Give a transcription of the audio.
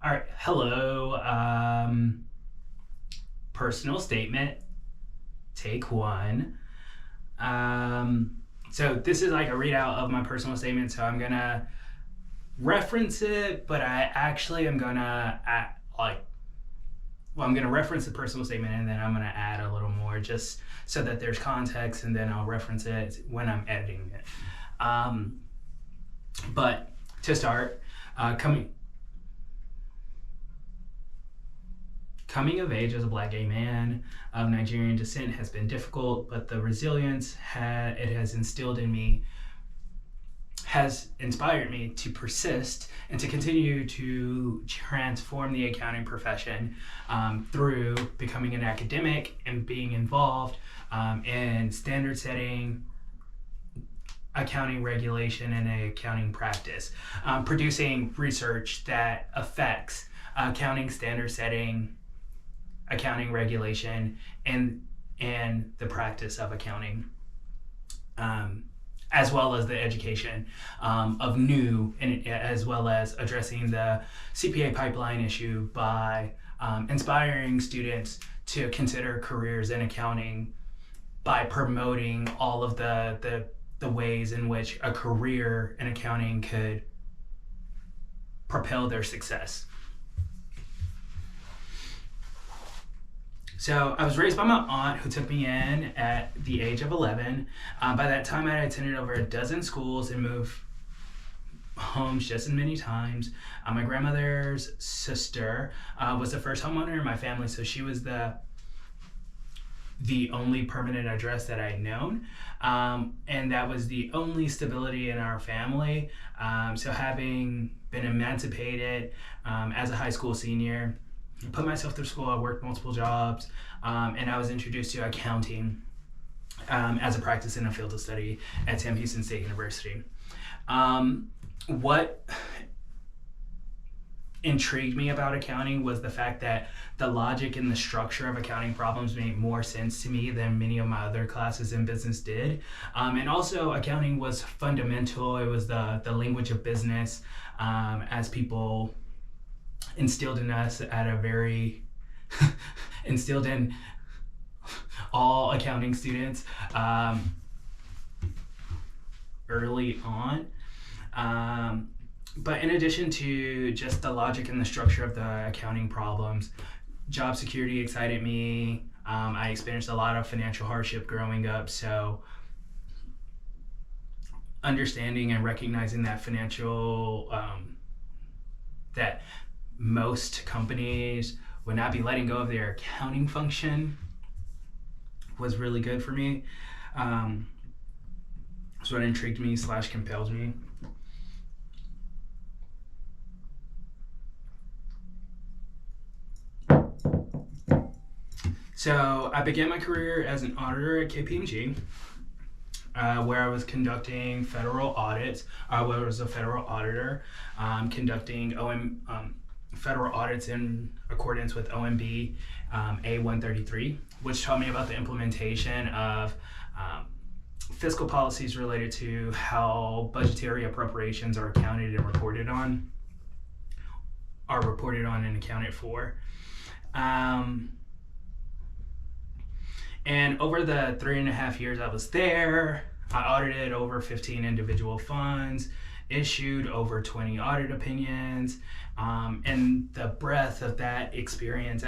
All right, hello. Personal statement, take one. So this is like a readout of my personal statement. So I'm gonna reference it, but I actually am gonna I'm gonna reference the personal statement and then I'm gonna add a little more just so that there's context, and then I'll reference it when I'm editing it. But to start, Coming of age as a Black gay man of Nigerian descent has been difficult, but the resilience it has instilled in me has inspired me to persist and to continue to transform the accounting profession through becoming an academic and being involved in standard setting, accounting regulation, and accounting practice, producing research that affects accounting standard setting, accounting regulation, and the practice of accounting, as well as the education of new, and as well as addressing the CPA pipeline issue by inspiring students to consider careers in accounting by promoting all of the ways in which a career in accounting could propel their success. So I was raised by my aunt, who took me in at the age of 11. By that time, I had attended over a dozen schools and moved homes just as many times. My grandmother's sister was the first homeowner in my family, so she was the only permanent address that I'd known, and that was the only stability in our family. So having been emancipated as a high school senior, I put myself through school, I worked multiple jobs, and I was introduced to accounting as a practice in a field of study at Sam Houston State University. What intrigued me about accounting was the fact that the logic and the structure of accounting problems made more sense to me than many of my other classes in business did. And also, accounting was fundamental. It was the language of business, as people instilled in us at a very instilled in all accounting students early on. But in addition to just the logic and the structure of the accounting problems, job security excited me. I experienced a lot of financial hardship growing up, so understanding and recognizing that that most companies would not be letting go of their accounting function was really good for me. That's what intrigued me / compelled me. So I began my career as an auditor at KPMG, where I was conducting federal audits. I was a federal auditor, conducting federal audits in accordance with OMB A133, which taught me about the implementation of fiscal policies related to how budgetary appropriations are accounted and reported on, and accounted for. And over the 3.5 years I was there, I audited over 15 individual funds, issued over 20 audit opinions, and the breadth of that experience